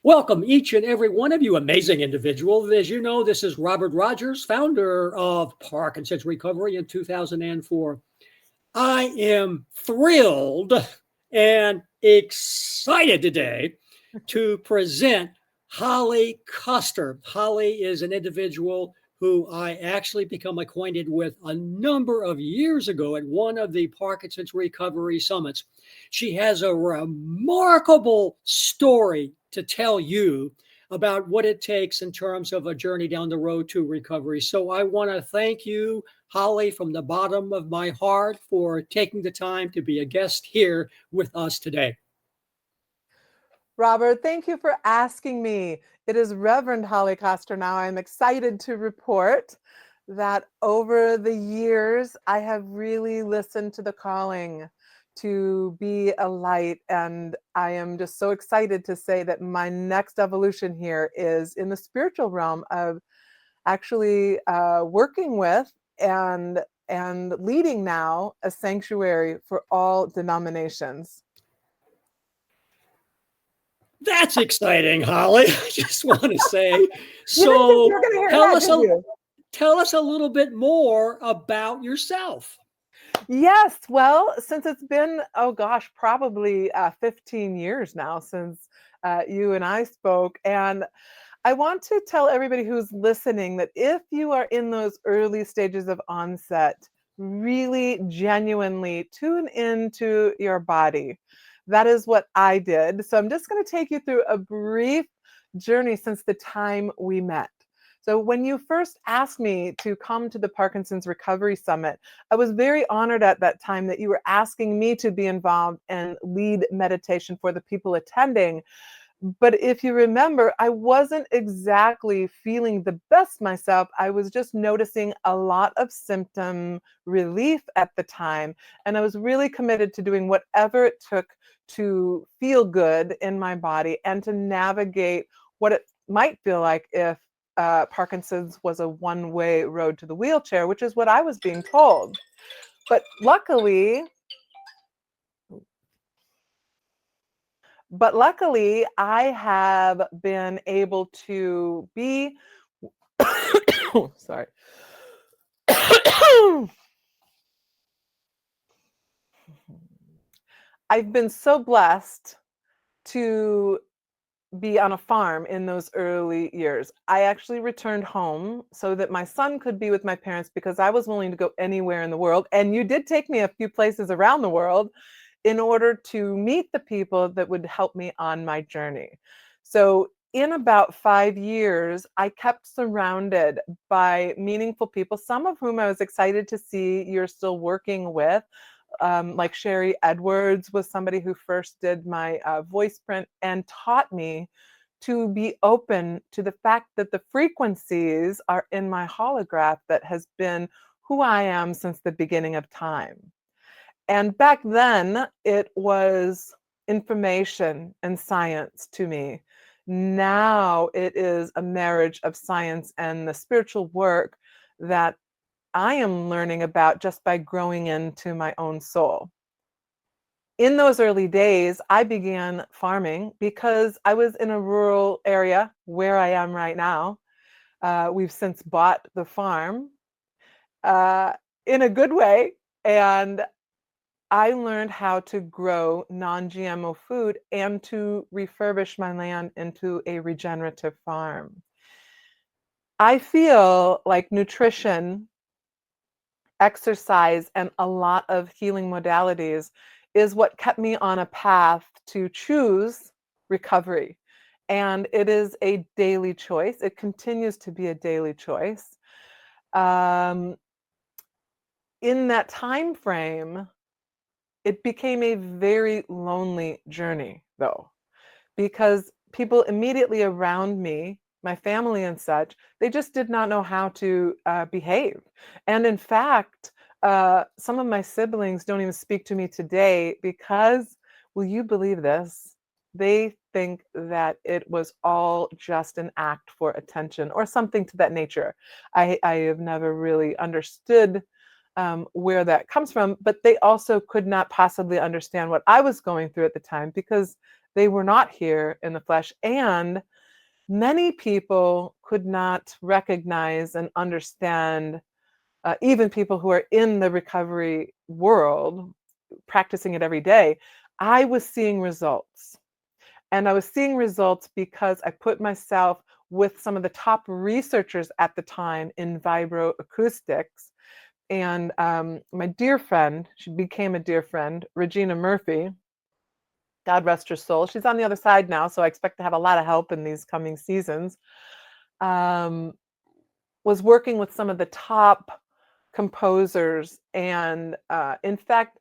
Welcome, each and every one of you, amazing individual. As you know, this is Robert Rodgers, founder of Parkinsons Recovery in 2004. I am thrilled and excited today to present Holly Koster. Holly is an individual who I actually become acquainted with a number of years ago at one of the Parkinson's Recovery Summits. She has a remarkable story to tell you about what it takes in terms of a journey down the road to recovery. So I want to thank you, Holly, from the bottom of my heart for taking the time to be a guest here with us today. Robert, thank you for asking me. It is Reverend Holly Koster now. I'm excited to report that over the years, I have really listened to the calling to be a light. And I am just so excited to say that my next evolution here is in the spiritual realm of actually working with and leading now a sanctuary for all denominations. That's exciting, Holly. I just want to say, so you're gonna hear tell that, us tell us a little bit more about yourself. Yes, well, since it's been, oh gosh, probably 15 years now since you and I spoke. And I want to tell everybody who's listening that if you are in those early stages of onset, really genuinely tune into your body. That is what I did. So I'm just going to take you through a brief journey since the time we met. So when you first asked me to come to the Parkinson's Recovery Summit, I was very honored at that time that you were asking me to be involved and lead meditation for the people attending. But if you remember, I wasn't exactly feeling the best myself. I was just noticing a lot of symptom relief at the time. And I was really committed to doing whatever it took to feel good in my body and to navigate what it might feel like if Parkinson's was a one-way road to the wheelchair, which is what I was being told. But luckily, I have been able to be, sorry. I've been so blessed to be on a farm in those early years. I actually returned home so that my son could be with my parents because I was willing to go anywhere in the world. And you did take me a few places around the world in order to meet the people that would help me on my journey. So in about 5 years, I kept surrounded by meaningful people, some of whom I was excited to see you're still working with. Like Sherry Edwards was somebody who first did my voice print and taught me to be open to the fact that the frequencies are in my holograph that has been who I am since the beginning of time. And back then, it was information and science to me. Now it is a marriage of science and the spiritual work that I am learning about just by growing into my own soul. In those early days, I began farming because I was in a rural area where I am right now. We've since bought the farm in a good way, and I learned how to grow non-GMO food and to refurbish my land into a regenerative farm. I feel like nutrition, exercise, and a lot of healing modalities is what kept me on a path to choose recovery. And it is a daily choice. It continues to be a daily choice. In that time frame, it became a very lonely journey, though, because people immediately around me, my family and such, they just did not know how to behave. And in fact, some of my siblings don't even speak to me today because, will you believe this? They think that it was all just an act for attention or something to that nature. I have never really understood where that comes from, but they also could not possibly understand what I was going through at the time because They were not here in the flesh. And many people could not recognize and understand, even people who are in the recovery world, practicing it every day. I was seeing results. And I was seeing results because I put myself with some of the top researchers at the time in vibroacoustics. And my dear friend, she became a dear friend, Regina Murphy, God rest her soul. She's on the other side now, so I expect to have a lot of help in these coming seasons. Was working with some of the top composers. And in fact,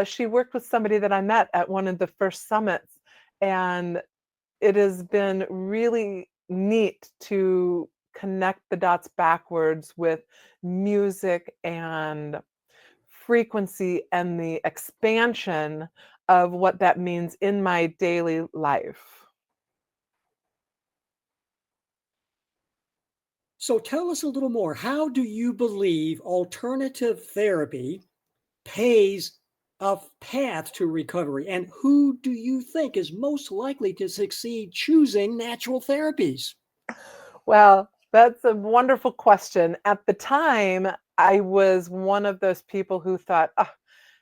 she worked with somebody that I met at one of the first summits. And it has been really neat to connect the dots backwards with music and frequency and the expansion of what that means in my daily life. So tell us a little more. How do you believe alternative therapy paves a path to recovery? And who do you think is most likely to succeed choosing natural therapies? Well, that's a wonderful question. At the time, I was one of those people who thought, "Oh,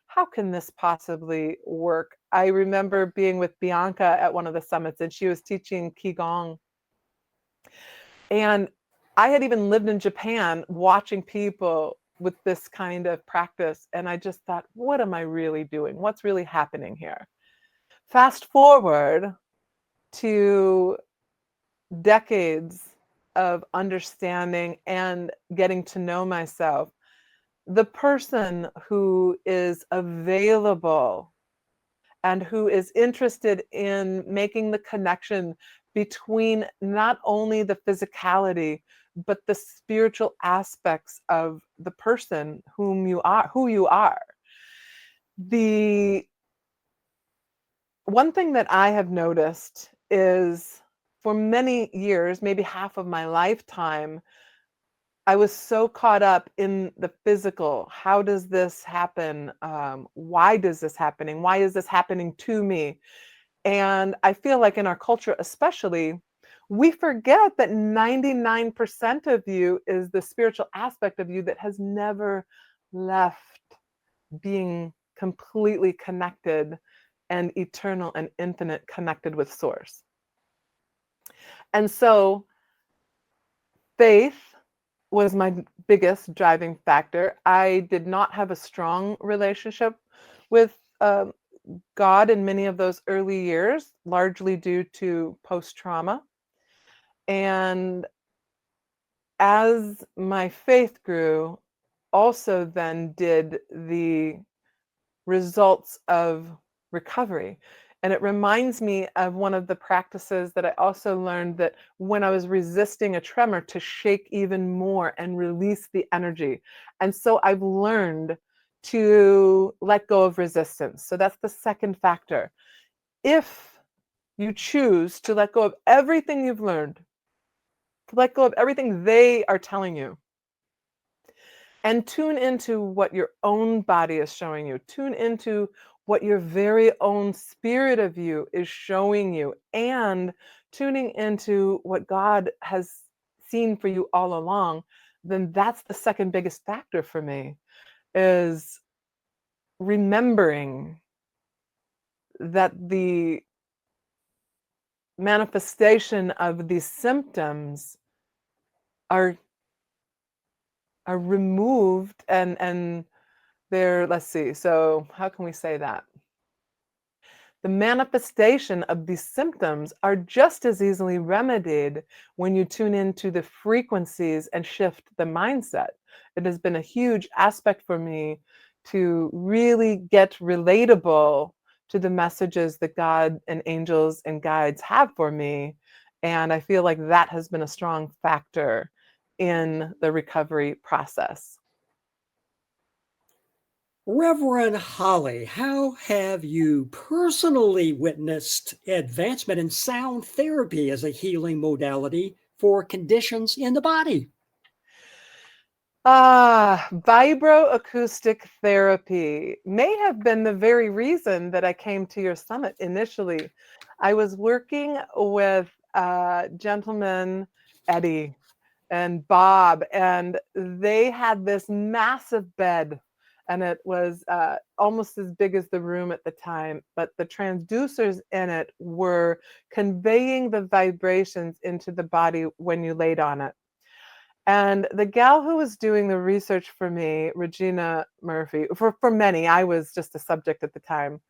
how can this possibly work?" I remember being with Bianca at one of the summits, and she was teaching Qigong. And I had even lived in Japan watching people with this kind of practice. And I just thought, what am I really doing? What's really happening here? Fast forward to decades of understanding and getting to know myself. The person who is available and who is interested in making the connection between not only the physicality, but the spiritual aspects of the person who you are. The one thing that I have noticed is for many years, maybe half of my lifetime, I was so caught up in the physical. How does this happen? Why does this happening? Why is this happening to me? And I feel like in our culture, especially, we forget that 99% of you is the spiritual aspect of you that has never left being completely connected and eternal and infinite connected with Source. And so faith was my biggest driving factor. I did not have a strong relationship with God in many of those early years, largely due to post-trauma. And as my faith grew, also then did the results of recovery. And it reminds me of one of the practices that I also learned, that when I was resisting a tremor, to shake even more and release the energy. And so I've learned to let go of resistance. So that's the second factor. If you choose to let go of everything you've learned, to let go of everything they are telling you, and tune into what your own body is showing you, tune into what your very own spirit of you is showing you, and tuning into what God has seen for you all along, then that's the second biggest factor for me, is remembering that the manifestation of these symptoms are removed, and they're, let's see, so how can we say that? The manifestation of these symptoms are just as easily remedied when you tune into the frequencies and shift the mindset. It has been a huge aspect for me to really get relatable to the messages that God and angels and guides have for me. And I feel like that has been a strong factor in the recovery process. Reverend Holly, how have you personally witnessed advancement in sound therapy as a healing modality for conditions in the body? Vibroacoustic therapy may have been the very reason that I came to your summit initially. I was working with gentlemen, Eddie and Bob, and they had this massive bed, and it was almost as big as the room at the time, but the transducers in it were conveying the vibrations into the body when you laid on it. And the gal who was doing the research for me, Regina Murphy, for many, I was just a subject at the time,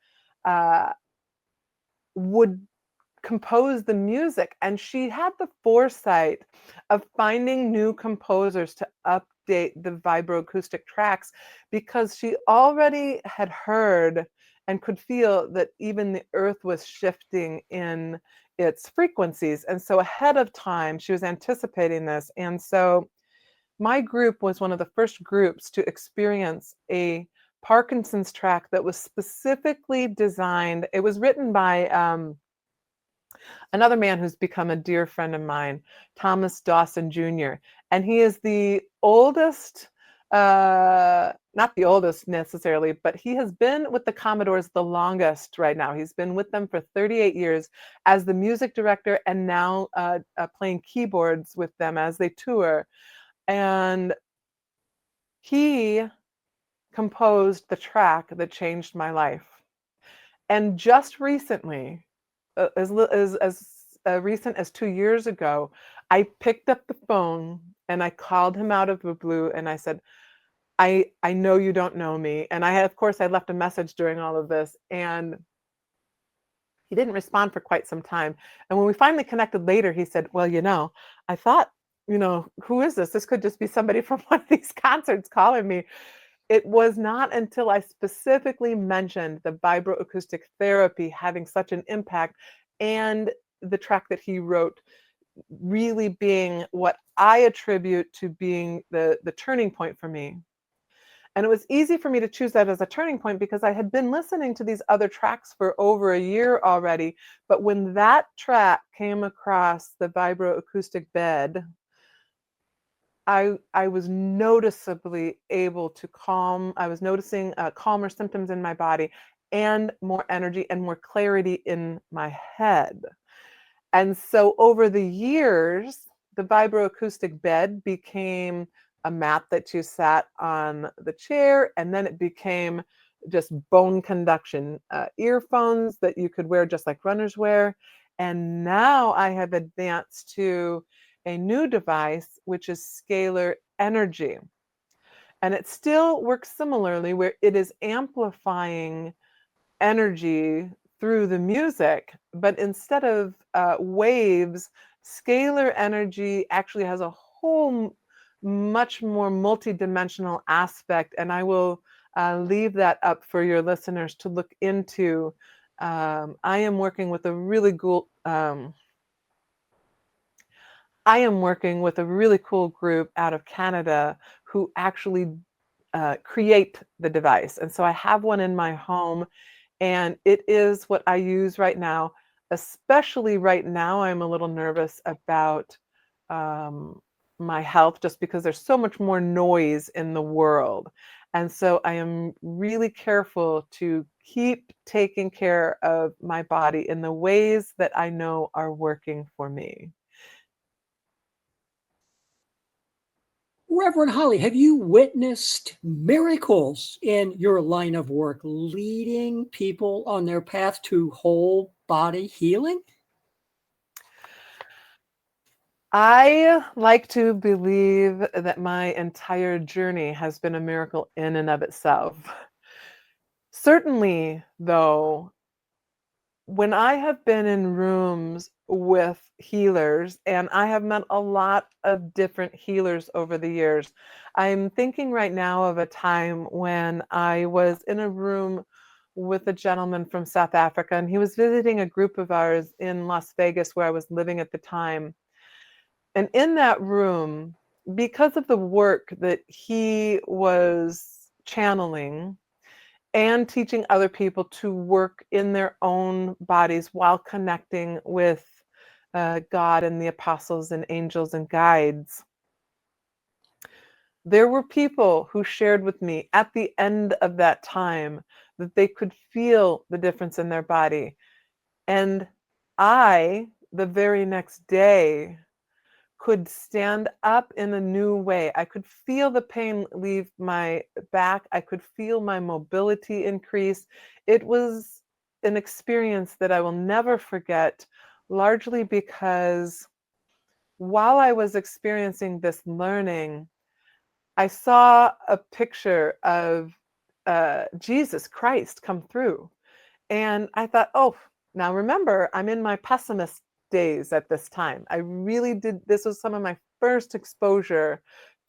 uh, would compose the music, and she had the foresight of finding new composers to update the vibroacoustic tracks, because she already had heard and could feel that even the earth was shifting in its frequencies. And so ahead of time she was anticipating this, and so my group was one of the first groups to experience a Parkinson's track that was specifically designed. It was written by another man who's become a dear friend of mine, Thomas Dawson Jr. And he is the oldest, not the oldest necessarily, but he has been with the Commodores the longest right now. He's been with them for 38 years as the music director, and now playing keyboards with them as they tour. And he composed the track that changed my life. And just recently, as recent as 2 years ago, I picked up the phone and I called him out of the blue and I said, I know you don't know me. And I had, of course, I left a message during all of this, and he didn't respond for quite some time. And when we finally connected later, he said, well, I thought, who is this? This could just be somebody from one of these concerts calling me. It was not until I specifically mentioned the vibroacoustic therapy having such an impact, and the track that he wrote really being what I attribute to being the turning point for me. And it was easy for me to choose that as a turning point because I had been listening to these other tracks for over a year already. But when that track came across the vibroacoustic bed, I was noticeably able to I was noticing calmer symptoms in my body and more energy and more clarity in my head. And so over the years, the vibroacoustic bed became a mat that you sat on the chair, and then it became just bone conduction earphones that you could wear just like runners wear. And now I have advanced to a new device, which is scalar energy. And it still works similarly, where it is amplifying energy through the music, but instead of waves, scalar energy actually has a whole much more multidimensional aspect. And I will leave that up for your listeners to look into. I am working with a really cool group out of Canada who actually create the device. And so I have one in my home, and it is what I use right now. Especially right now, I'm a little nervous about my health, just because there's so much more noise in the world. And so I am really careful to keep taking care of my body in the ways that I know are working for me. Reverend Holly, have you witnessed miracles in your line of work, leading people on their path to whole body healing? I like to believe that my entire journey has been a miracle in and of itself. Certainly, though, when I have been in rooms with healers, and I have met a lot of different healers over the years, I'm thinking right now of a time when I was in a room with a gentleman from South Africa, and he was visiting a group of ours in Las Vegas, where I was living at the time. And in that room, because of the work that he was channeling and teaching other people to work in their own bodies while connecting with God and the apostles and angels and guides, there were people who shared with me at the end of that time that they could feel the difference in their body. And I, the very next day, could stand up in a new way. I could feel the pain leave my back. I could feel my mobility increase. It was an experience that I will never forget, largely because while I was experiencing this learning, I saw a picture of Jesus Christ come through. And I thought, oh, now remember, I'm in my pessimist days at this time. I really did, this was some of my first exposure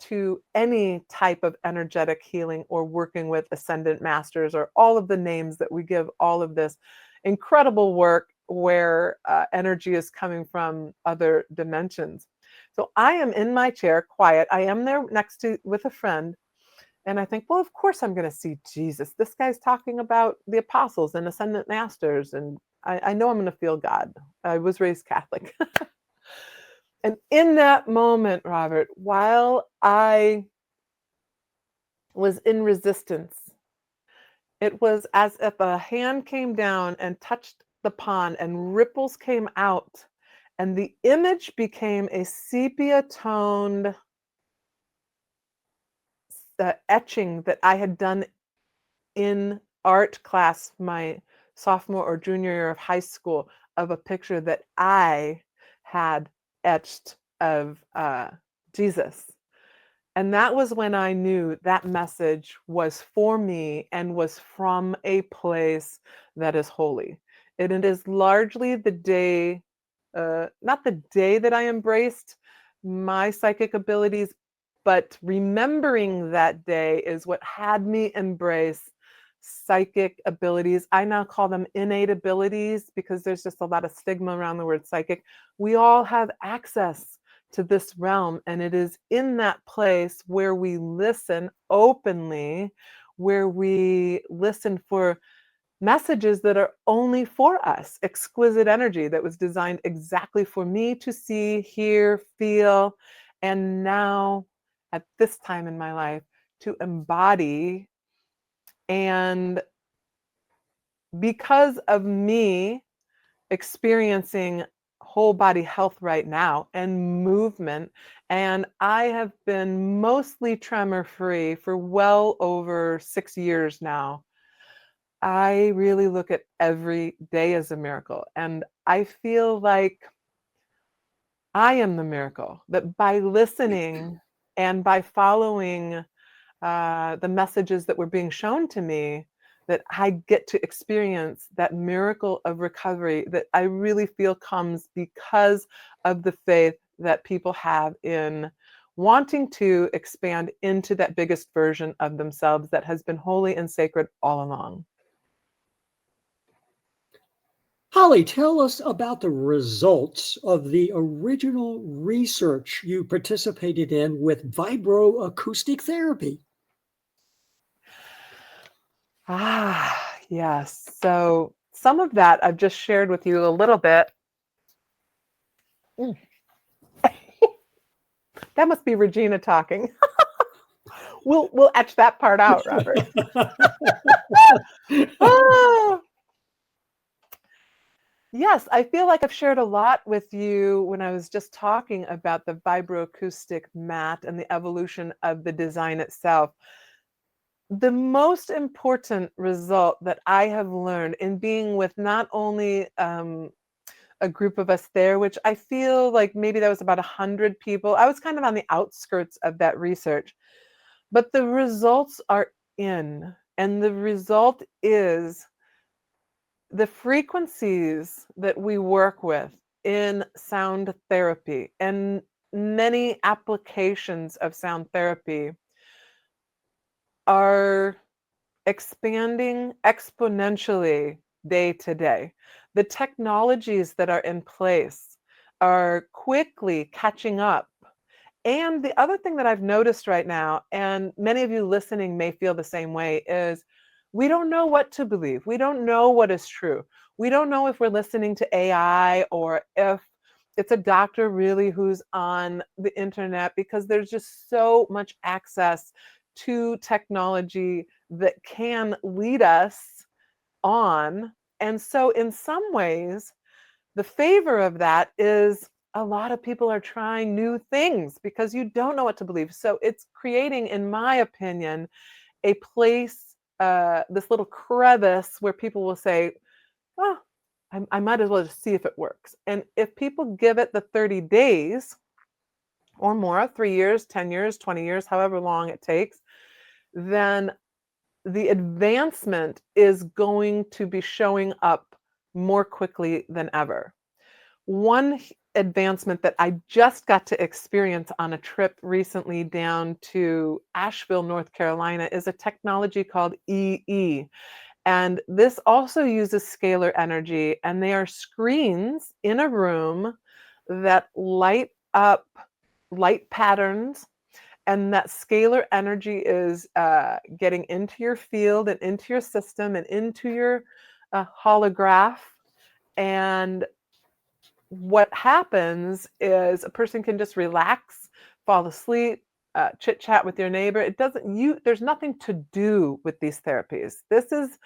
to any type of energetic healing or working with ascendant masters or all of the names that we give all of this incredible work where energy is coming from other dimensions. So I am in my chair, quiet. I am there next to with a friend. And I think, well, of course I'm going to see Jesus. This guy's talking about the apostles and ascendant masters. And I know I'm going to feel God. I was raised Catholic. And in that moment, Robert, while I was in resistance, it was as if a hand came down and touched the pond and ripples came out. And the image became a sepia toned etching that I had done in art class my sophomore or junior year of high school of a picture that I had etched of Jesus. And that was when I knew that message was for me and was from a place that is holy. And it is largely the day, not the day that I embraced my psychic abilities, but remembering that day is what had me embrace psychic abilities. I now call them innate abilities because there's just a lot of stigma around the word psychic. We all have access to this realm, and it is in that place where we listen openly, where we listen for messages that are only for us, exquisite energy that was designed exactly for me to see, hear, feel, and now at this time in my life to embody. And because of me experiencing whole body health right now and movement, and I have been mostly tremor free for well over 6 years now, I really look at every day as a miracle. And I feel like I am the miracle, that by listening and by following the messages that were being shown to me, that I get to experience that miracle of recovery that I really feel comes because of the faith that people have in wanting to expand into that biggest version of themselves that has been holy and sacred all along. Holly, tell us about the results of the original research you participated in with vibroacoustic therapy. Yes. So some of that I've just shared with you a little bit. Mm. That must be Regina talking. We'll etch that part out, Robert. Ah! Yes, I feel like I've shared a lot with you when I was just talking about the vibroacoustic mat and the evolution of the design itself. The most important result that I have learned in being with not only a group of us there, which I feel like maybe that was about 100 people. I was kind of on the outskirts of that research, but the results are in, and the result is the frequencies that we work with in sound therapy and many applications of sound therapy are expanding exponentially day to day. The technologies that are in place are quickly catching up. And the other thing that I've noticed right now, and many of you listening may feel the same way, is we don't know what to believe. We don't know what is true. We don't know if we're listening to AI or if it's a doctor really who's on the internet, because there's just so much access to technology that can lead us on. And so in some ways, The favor of that is a lot of people are trying new things because you don't know what to believe. So it's creating, in my opinion, a place, this little crevice where people will say, oh, I might as well just see if it works. And if people give it the 30 days or more, 3 years, 10 years, 20 years, however long it takes, then the advancement is going to be showing up more quickly than ever. One advancement that I just got to experience on a trip recently down to Asheville, North Carolina, is a technology called EE. And this also uses scalar energy, and they are screens in a room that light up light patterns, and that scalar energy is getting into your field and into your system and into your holograph. And what happens is a person can just relax, fall asleep, chit chat with your neighbor. There's nothing to do with these therapies. This is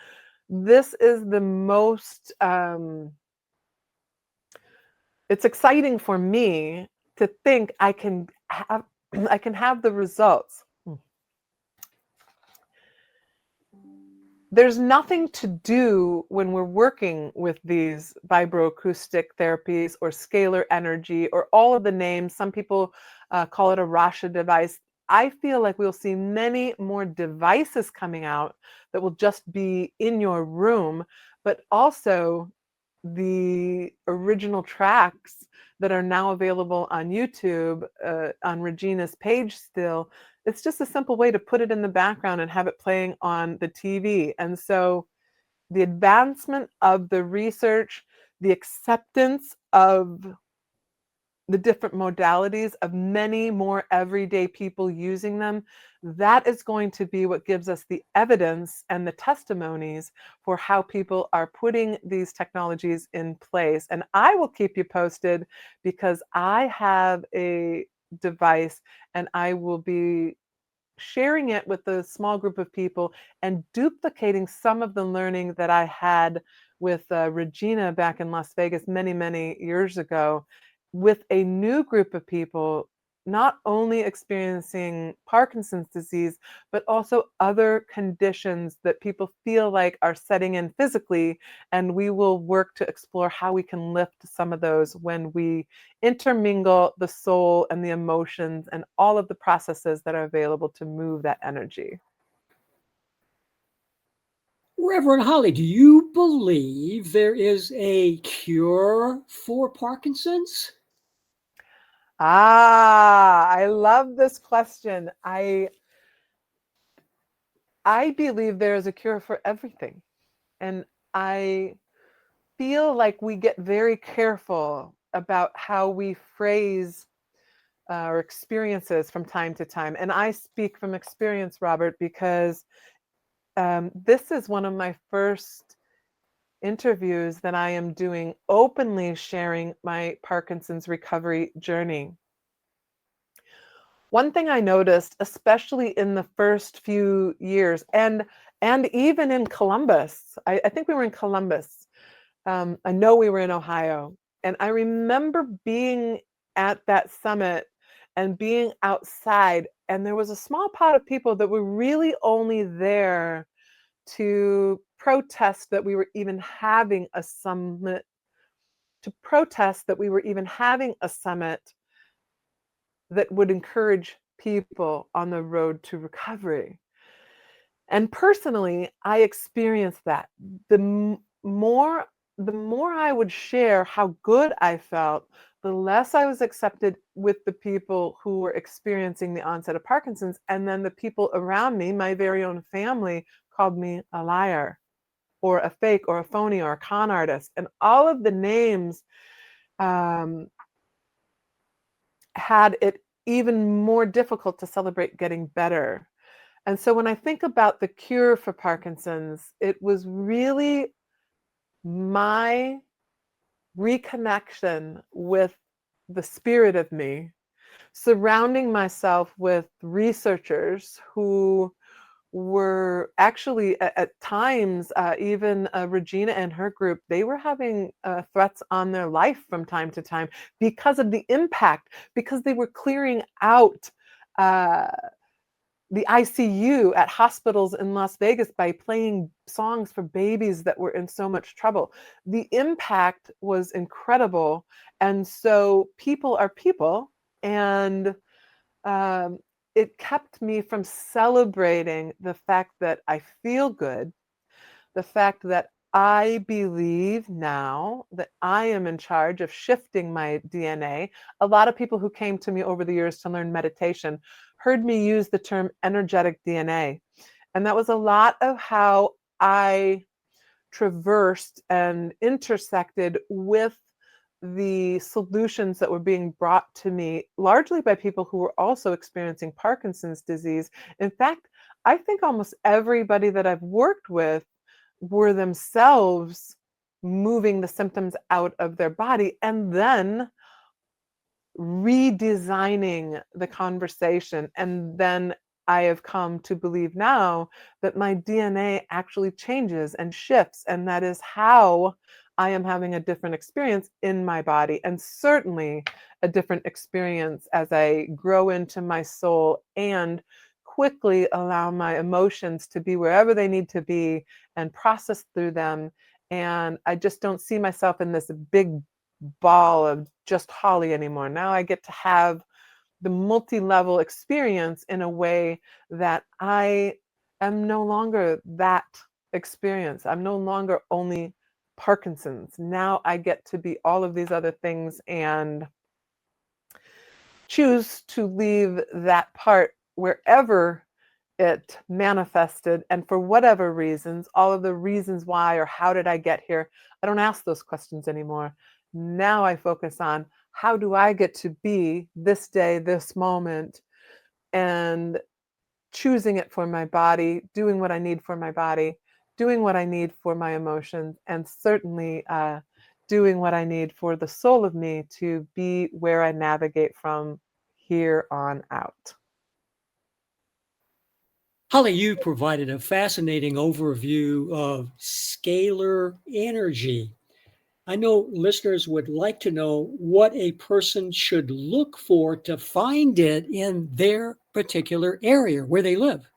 the most, it's exciting for me to think I can have the results. There's nothing to do when we're working with these vibroacoustic therapies or scalar energy or all of the names. Some people call it a Rasha device. I feel like we'll see many more devices coming out that will just be in your room, but also the original tracks that are now available on YouTube, on Regina's page still. It's just a simple way to put it in the background and have it playing on the TV. And so the advancement of the research, the acceptance of the different modalities of many more everyday people using them, that is going to be what gives us the evidence and the testimonies for how people are putting these technologies in place. And I will keep you posted because I have a device and I will be sharing it with a small group of people and duplicating some of the learning that I had with Regina back in Las Vegas many, many years ago, with a new group of people, not only experiencing Parkinson's disease, but also other conditions that people feel like are setting in physically. And we will work to explore how we can lift some of those when we intermingle the soul and the emotions and all of the processes that are available to move that energy. Reverend Holly, do you believe there is a cure for Parkinson's? I love this question. I believe there is a cure for everything. And I feel like we get very careful about how we phrase our experiences from time to time. And I speak from experience, Robert, because this is one of my first interviews that I am doing openly sharing my Parkinson's recovery journey. One thing I noticed, especially in the first few years, and even in Columbus, I think we were in Columbus. I know we were in Ohio, and I remember being at that summit and being outside, and there was a small pot of people that were really only there to protest that we were even having a summit, that would encourage people on the road to recovery. And personally, I experienced that. The more I would share how good I felt, the less I was accepted with the people who were experiencing the onset of Parkinson's. And then the people around me, my very own family, called me a liar or a fake or a phony or a con artist. And all of the names had it even more difficult to celebrate getting better. And so when I think about the cure for Parkinson's, it was really my reconnection with the spirit of me, surrounding myself with researchers who were actually at times, even Regina and her group, they were having threats on their life from time to time because of the impact, because they were clearing out the ICU at hospitals in Las Vegas by playing songs for babies that were in so much trouble. The impact was incredible. And so people are people. And um, it kept me from celebrating the fact that I feel good, the fact that I believe now that I am in charge of shifting my DNA. A lot of people who came to me over the years to learn meditation heard me use the term energetic DNA. And that was a lot of how I traversed and intersected with the solutions that were being brought to me largely by people who were also experiencing Parkinson's disease. In fact, I think almost everybody that I've worked with were themselves moving the symptoms out of their body and then redesigning the conversation. And then I have come to believe now that my DNA actually changes and shifts. And that is how I am having a different experience in my body, and certainly a different experience as I grow into my soul and quickly allow my emotions to be wherever they need to be and process through them. And I just don't see myself in this big ball of just Holly anymore. Now I get to have the multi-level experience in a way that I am no longer that experience. I'm no longer only Parkinson's. Now I get to be all of these other things and choose to leave that part wherever it manifested, and for whatever reasons, all of the reasons why or how did I get here, I don't ask those questions anymore. Now I focus on how do I get to be this day, this moment, and choosing it for my body, doing what I need for my body, doing what I need for my emotions, and certainly doing what I need for the soul of me to be where I navigate from here on out. Holly, you provided a fascinating overview of scalar energy. I know listeners would like to know what a person should look for to find it in their particular area where they live.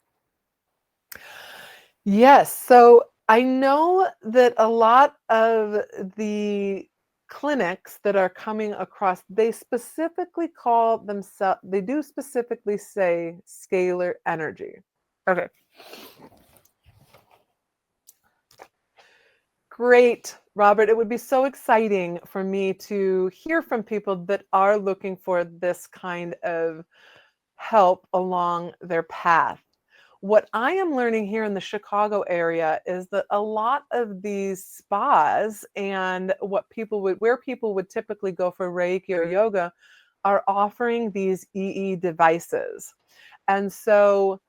Yes. So I know that a lot of the clinics that are coming across, they specifically call themselves, they do specifically say scalar energy. Okay. Great, Robert. It would be so exciting for me to hear from people that are looking for this kind of help along their path. What I am learning here in the Chicago area is that a lot of these spas and where people would typically go for Reiki or yoga are offering these EE devices. And so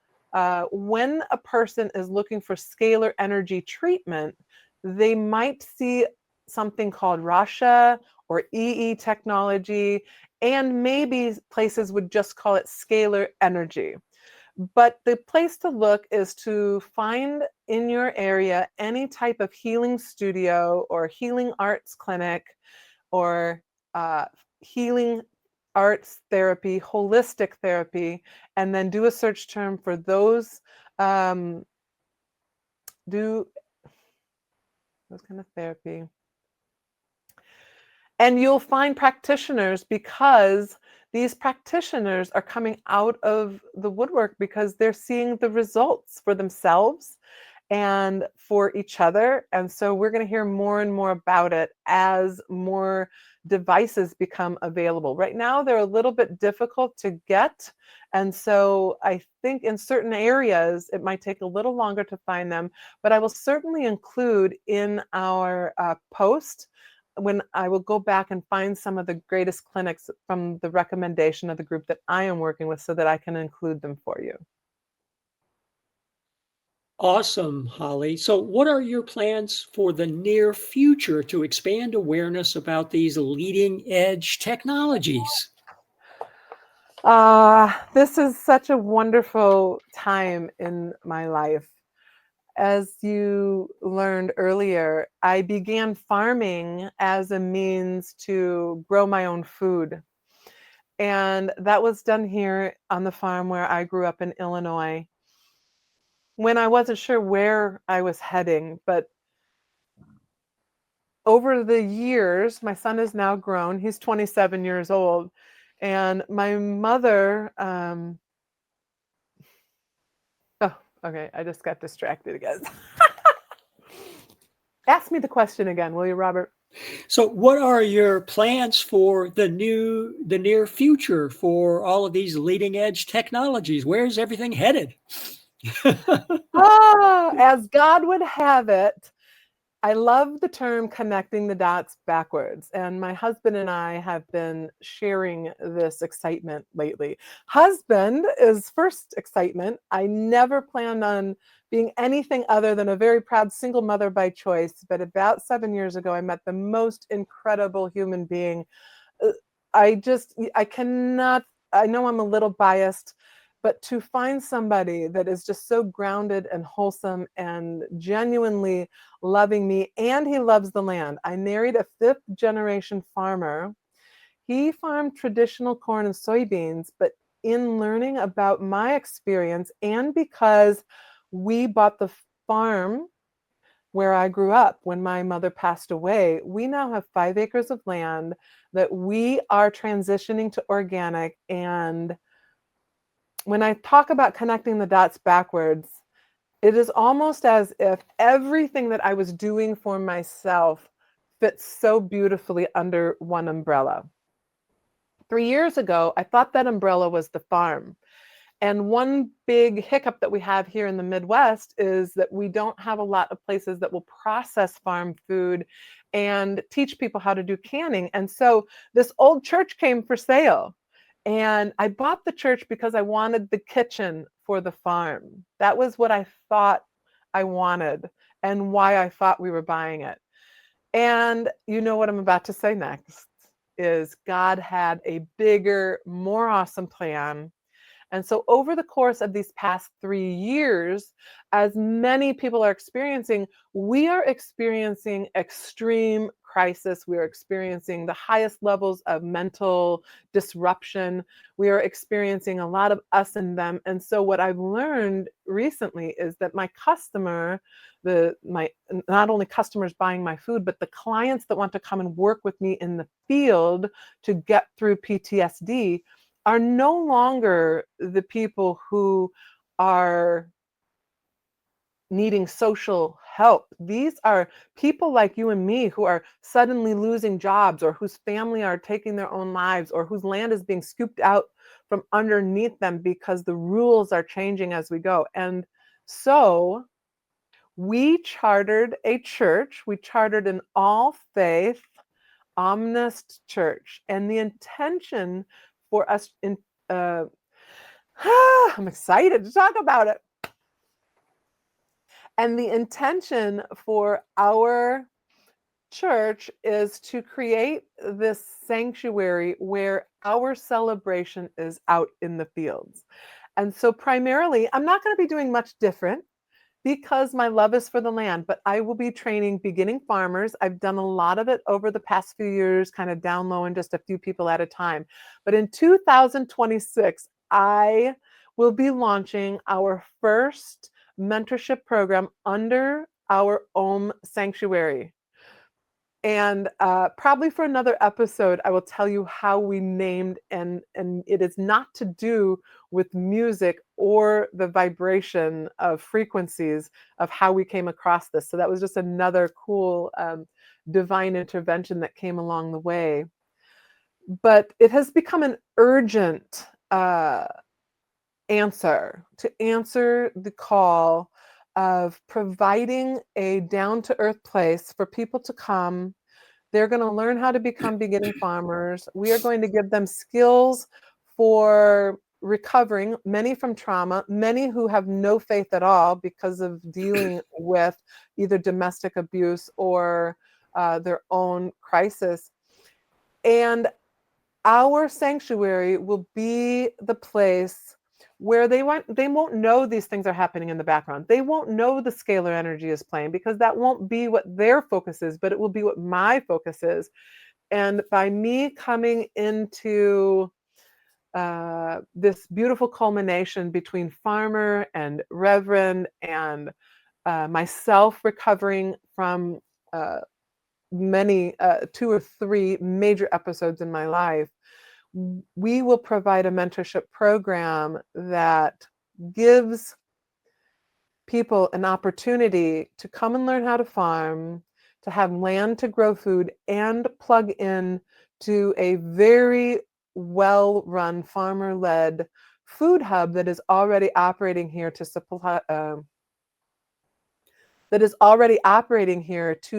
when a person is looking for scalar energy treatment, they might see something called Rasha or EE technology, and maybe places would just call it scalar energy. But the place to look is to find in your area any type of healing studio or healing arts clinic or healing arts therapy, holistic therapy, and then do a search term for those do those kind of therapy. And you'll find practitioners, because these practitioners are coming out of the woodwork because they're seeing the results for themselves and for each other. And so we're going to hear more and more about it as more devices become available. Right now, they're a little bit difficult to get. And so I think in certain areas, it might take a little longer to find them, but I will certainly include in our post when I will go back and find some of the greatest clinics from the recommendation of the group that I am working with so that I can include them for you. Awesome, Holly. So, what are your plans for the near future to expand awareness about these leading edge technologies? This is such a wonderful time in my life. As you learned earlier, I began farming as a means to grow my own food. And that was done here on the farm where I grew up in Illinois. When I wasn't sure where I was heading, but over the years, my son is now grown. He's 27 years old. And my mother, oh, okay, I just got distracted again. Ask me the question again, will you, Robert? So, what are your plans for the near future for all of these leading edge technologies? Where's everything headed? As God would have it, I love the term connecting the dots backwards. And my husband and I have been sharing this excitement lately. Husband is first excitement. I never planned on being anything other than a very proud single mother by choice. But about 7 years ago, I met the most incredible human being. Uh, I cannot, I know I'm a little biased, but to find somebody that is just so grounded and wholesome and genuinely loving me, and he loves the land. I married a fifth generation farmer. He farmed traditional corn and soybeans, but in learning about my experience, and because we bought the farm where I grew up when my mother passed away, we now have 5 acres of land that we are transitioning to organic. And when I talk about connecting the dots backwards, it is almost as if everything that I was doing for myself fits so beautifully under one umbrella. 3 years ago, I thought that umbrella was the farm. And one big hiccup that we have here in the Midwest is that we don't have a lot of places that will process farm food and teach people how to do canning. And so this old church came for sale. And I bought the church because I wanted the kitchen for the farm. That was what I thought I wanted and why I thought we were buying it. And you know what I'm about to say next is God had a bigger, more awesome plan. And so, over the course of these past 3 years, as many people are experiencing, we are experiencing extreme crisis. We are experiencing the highest levels of mental disruption. We are experiencing a lot of us and them. And so, what I've learned recently is that my customer, my not only customers buying my food, but the clients that want to come and work with me in the field to get through PTSD are no longer the people who are needing social help. These are people like you and me who are suddenly losing jobs, or whose family are taking their own lives, or whose land is being scooped out from underneath them because the rules are changing as we go. And so we chartered a church. We chartered an all-faith omnist church. And the intention for us uh, I'm excited to talk about it. And the intention for our church is to create this sanctuary where our celebration is out in the fields. And so primarily, I'm not going to be doing much different because my love is for the land, but I will be training beginning farmers. I've done a lot of it over the past few years, kind of down low and just a few people at a time. But in 2026, I will be launching our first mentorship program under our Om Sanctuary. And probably for another episode, I will tell you how we named, and it is not to do with music or the vibration of frequencies of how we came across this. So that was just another cool divine intervention that came along the way. But it has become an urgent answer the call of providing a down-to-earth place for people to come. They're going to learn how to become beginning farmers. We are going to give them skills for recovering, many from trauma, many who have no faith at all because of dealing with either domestic abuse or their own crisis. And our sanctuary will be the place where they won't know these things are happening in the background. They won't know the scalar energy is playing because that won't be what their focus is, but it will be what my focus is. And by me coming into this beautiful culmination between Farmer and Reverend and myself recovering from many 2 or 3 major episodes in my life, we will provide a mentorship program that gives people an opportunity to come and learn how to farm, to have land to grow food, and plug in to a very well-run farmer-led food hub that is already operating here to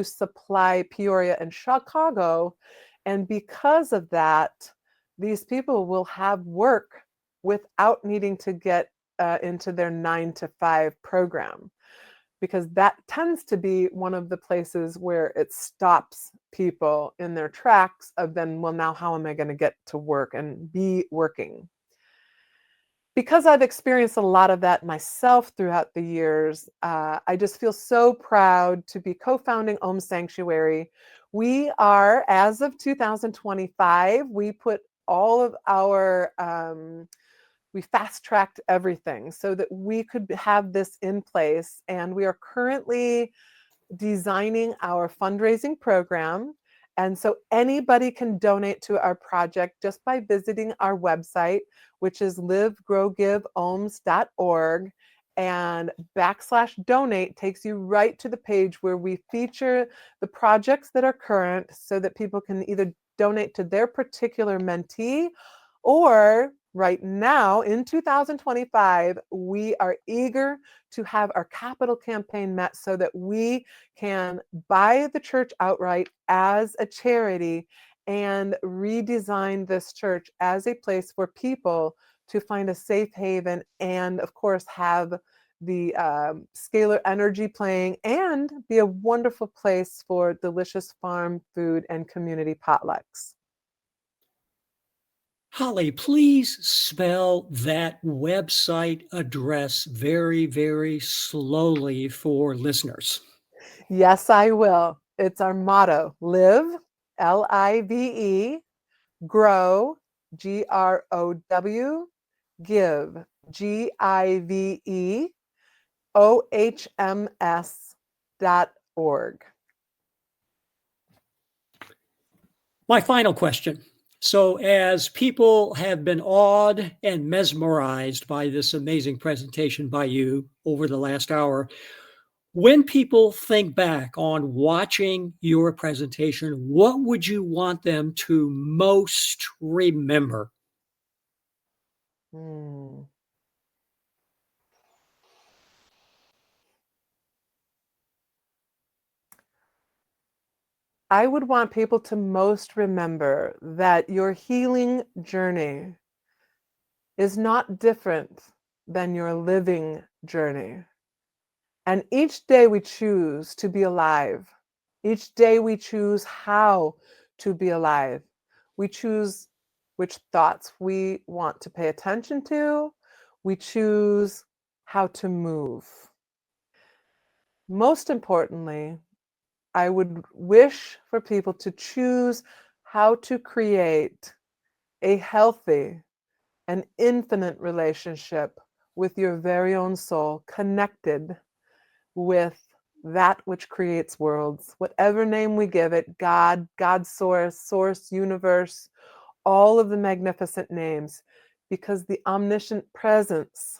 supply Peoria and Chicago. And because of that, these people will have work without needing to get into their 9-to-5 program, because that tends to be one of the places where it stops people in their tracks of then, well, now how am I going to get to work and be working? Because I've experienced a lot of that myself throughout the years, I just feel so proud to be co-founding Om Sanctuary. We are, as of 2025, we put all of our, we fast-tracked everything so that we could have this in place. And we are currently designing our fundraising program. And so anybody can donate to our project just by visiting our website, which is livegrowgiveohms.org, and /donate takes you right to the page where we feature the projects that are current so that people can either donate to their particular mentee, or right now in 2025, we are eager to have our capital campaign met so that we can buy the church outright as a charity and redesign this church as a place for people to find a safe haven and, of course, have the scalar energy playing and be a wonderful place for delicious farm food and community potlucks. Holly, please spell that website address very, very slowly for listeners. Yes, I will. It's our motto: live, Live, grow, GROW, give, GIVEOHMS.org. My final question. So, as people have been awed and mesmerized by this amazing presentation by you over the last hour, when people think back on watching your presentation, what would you want them to most remember? I would want people to most remember that your healing journey is not different than your living journey. And each day we choose to be alive. Each day we choose how to be alive. We choose which thoughts we want to pay attention to. We choose how to move. Most importantly, I would wish for people to choose how to create a healthy and infinite relationship with your very own soul, connected with that which creates worlds, whatever name we give it: God, God's source, universe, all of the magnificent names, because the omniscient presence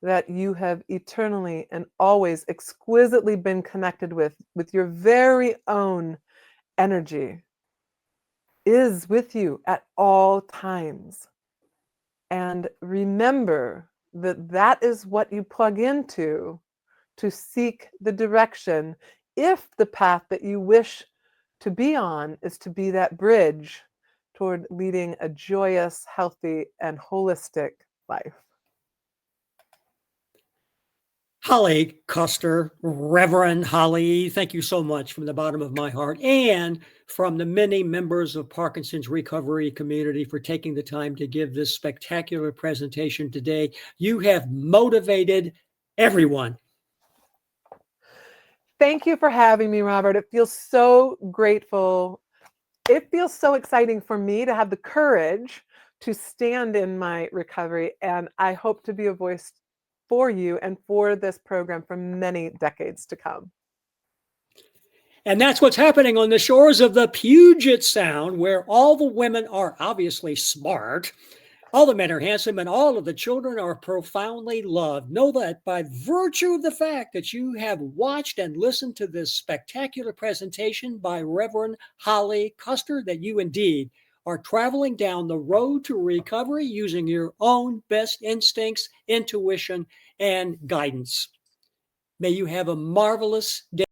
that you have eternally and always exquisitely been connected with your very own energy, is with you at all times. And remember that that is what you plug into to seek the direction, if the path that you wish to be on is to be that bridge toward leading a joyous, healthy, and holistic life. Holly Koster, Reverend Holly, thank you so much from the bottom of my heart and from the many members of Parkinson's Recovery community for taking the time to give this spectacular presentation today. You have motivated everyone. Thank you for having me, Robert. It feels so grateful. It feels so exciting for me to have the courage to stand in my recovery, and I hope to be a voice for you and for this program for many decades to come. And that's what's happening on the shores of the Puget Sound, where all the women are obviously smart, all the men are handsome, and all of the children are profoundly loved. Know that by virtue of the fact that you have watched and listened to this spectacular presentation by Reverend Holly Koster, that you indeed are traveling down the road to recovery using your own best instincts, intuition, and guidance. May you have a marvelous day.